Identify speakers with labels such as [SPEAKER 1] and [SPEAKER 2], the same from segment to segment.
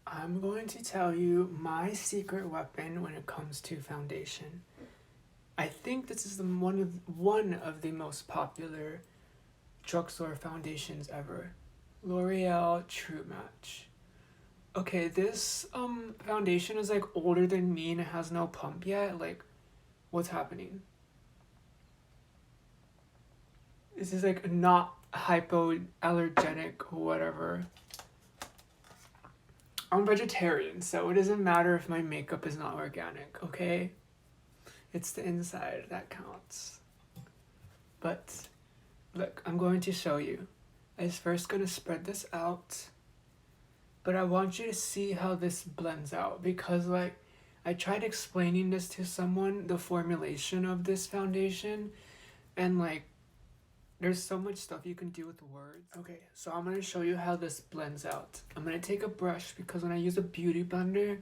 [SPEAKER 1] I'm going to tell you my secret weapon when it comes to foundation. I think this is one of the most popular drugstore foundations ever. L'Oreal True Match. Okay, this foundation is like older than me and it has no pump yet. Like, what's happening? This is like not hypoallergenic or whatever. I'm vegetarian, so it doesn't matter if my makeup is not organic, okay? It's the inside that counts. But look, I'm going to show you. I'm first gonna spread this out. But I want you to see how this blends out because like I tried explaining this to someone, the formulation of this foundation, and like there's so much stuff you can do with words. Okay, so I'm gonna show you how this blends out. I'm gonna take a brush because when I use a beauty blender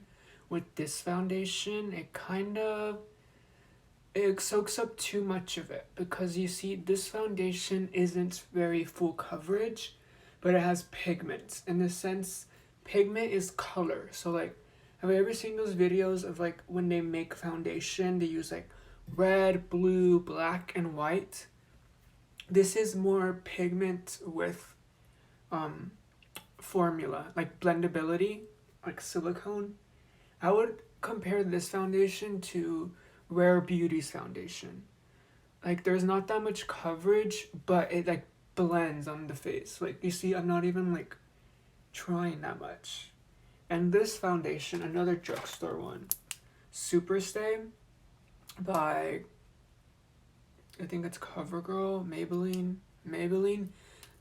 [SPEAKER 1] with this foundation, it soaks up too much of it because you see this foundation isn't very full coverage, but it has pigment. In the sense, pigment is color. So like, have you ever seen those videos of like when they make foundation, they use like red, blue, black, and white? This is more pigment with formula, like blendability, like silicone. I would compare this foundation to Rare Beauty's foundation. Like there's not that much coverage, but it like blends on the face. Like you see, I'm not even like trying that much. And this foundation, another drugstore one, Superstay by, I think it's Covergirl, Maybelline.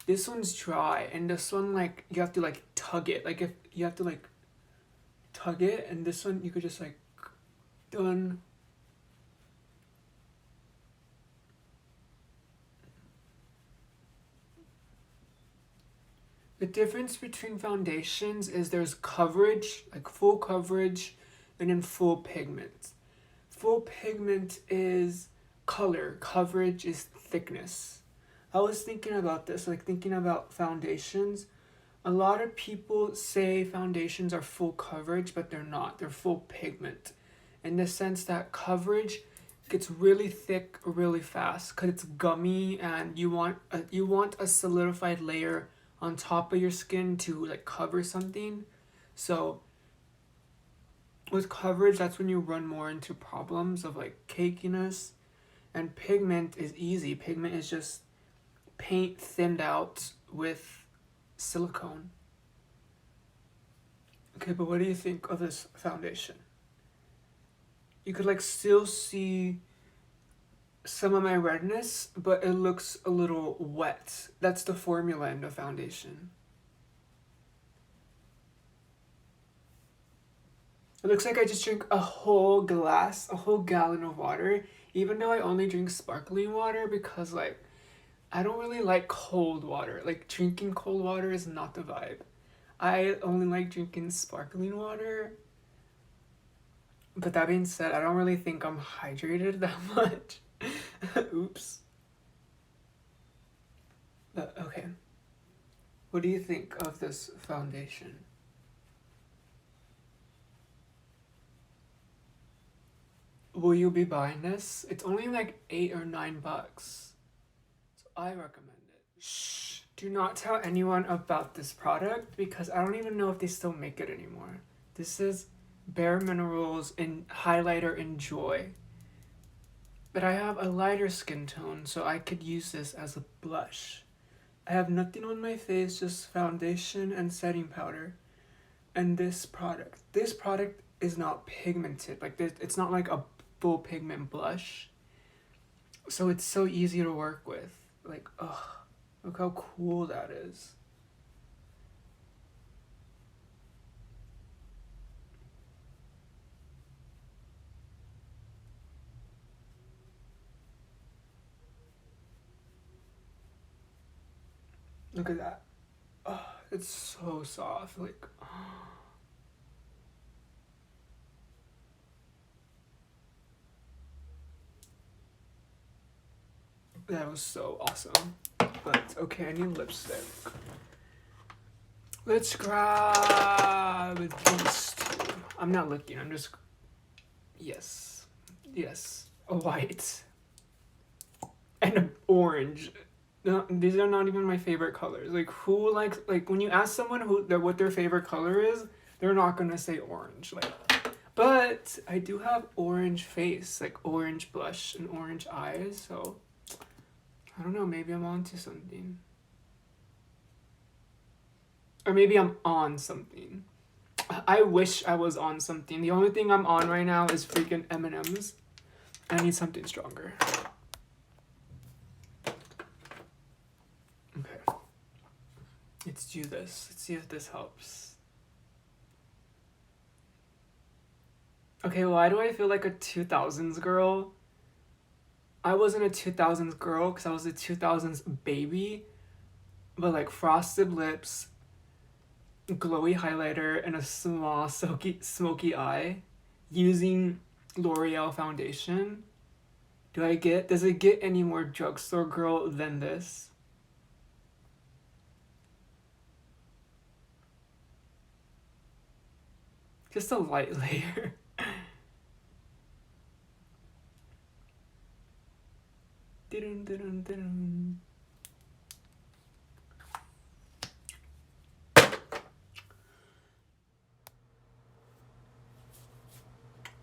[SPEAKER 1] This one's dry, and this one like you have to like tug it. Like if you have to like tug it, and this one you could just like done. The difference between foundations is there's coverage, like full coverage, and then full pigment. Full pigment is color, coverage is thickness. I was thinking about this, like thinking about foundations. A lot of people say foundations are full coverage, but they're not. They're full pigment. In the sense that coverage gets really thick really fast because it's gummy and you want a solidified layer on top of your skin to like cover something. So with coverage, that's when you run more into problems of like cakiness. And pigment is easy. Pigment is just paint thinned out with silicone. Okay, but what do you think of this foundation? You could like still see some of my redness, but it looks a little wet. That's the formula in the foundation. It looks like I just drink a whole gallon of water, even though I only drink sparkling water because like I don't really like cold water. Like drinking cold water is not the vibe. I only like drinking sparkling water. But that being said, I don't really think I'm hydrated that much. Oops. But okay. What do you think of this foundation? Will you be buying this? It's only like $8 or $9. So I recommend it. Shh. Do not tell anyone about this product because I don't even know if they still make it anymore. This is BareMinerals in highlighter in Joy. But I have a lighter skin tone, so I could use this as a blush. I have nothing on my face, just foundation and setting powder. And this product is not pigmented. Like this, it's not like a full pigment blush. So it's so easy to work with. Like, ugh, look how cool that is. Look at that. Oh, it's so soft. Like, that was so awesome. But okay, I need lipstick. Let's grab. have these two. I'm not looking, I'm just... Yes. Yes. A white. And an orange. No, these are not even my favorite colors. Like, who likes... Like, when you ask someone what their favorite color is, they're not gonna say orange. Like, but I do have orange face. Like, orange blush and orange eyes, so... I don't know, maybe I'm onto something. Or maybe I'm on something. I wish I was on something. The only thing I'm on right now is freaking M&M's. I need something stronger. Okay. Let's do this. Let's see if this helps. Okay, why do I feel like a 2000s girl? I wasn't a 2000s girl because I was a 2000s baby. But like frosted lips, glowy highlighter, and a small smoky eye using L'Oreal foundation. Does it get any more drugstore girl than this? Just a light layer.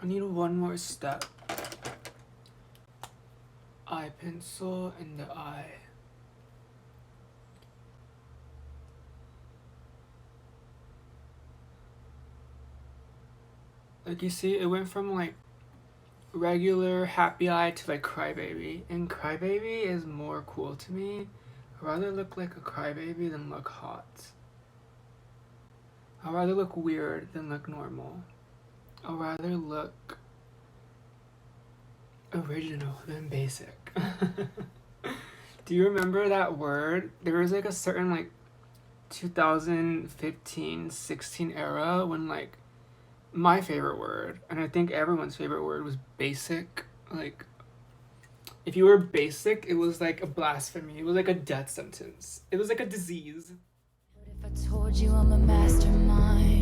[SPEAKER 1] I need one more step. Eye pencil in the eye. Like, you see, it went from like regular happy eye to like crybaby, and crybaby is more cool to me. I'd rather look like a crybaby than look hot. I'd rather look weird than look normal. I'd rather look original than basic. Do you remember that word? There was like a certain like 2015-16 era when like my favorite word, and I think everyone's favorite word, was basic. Like, if you were basic, it was like a blasphemy. It was like a death sentence. It was like a disease.
[SPEAKER 2] What if I told you I'm a mastermind?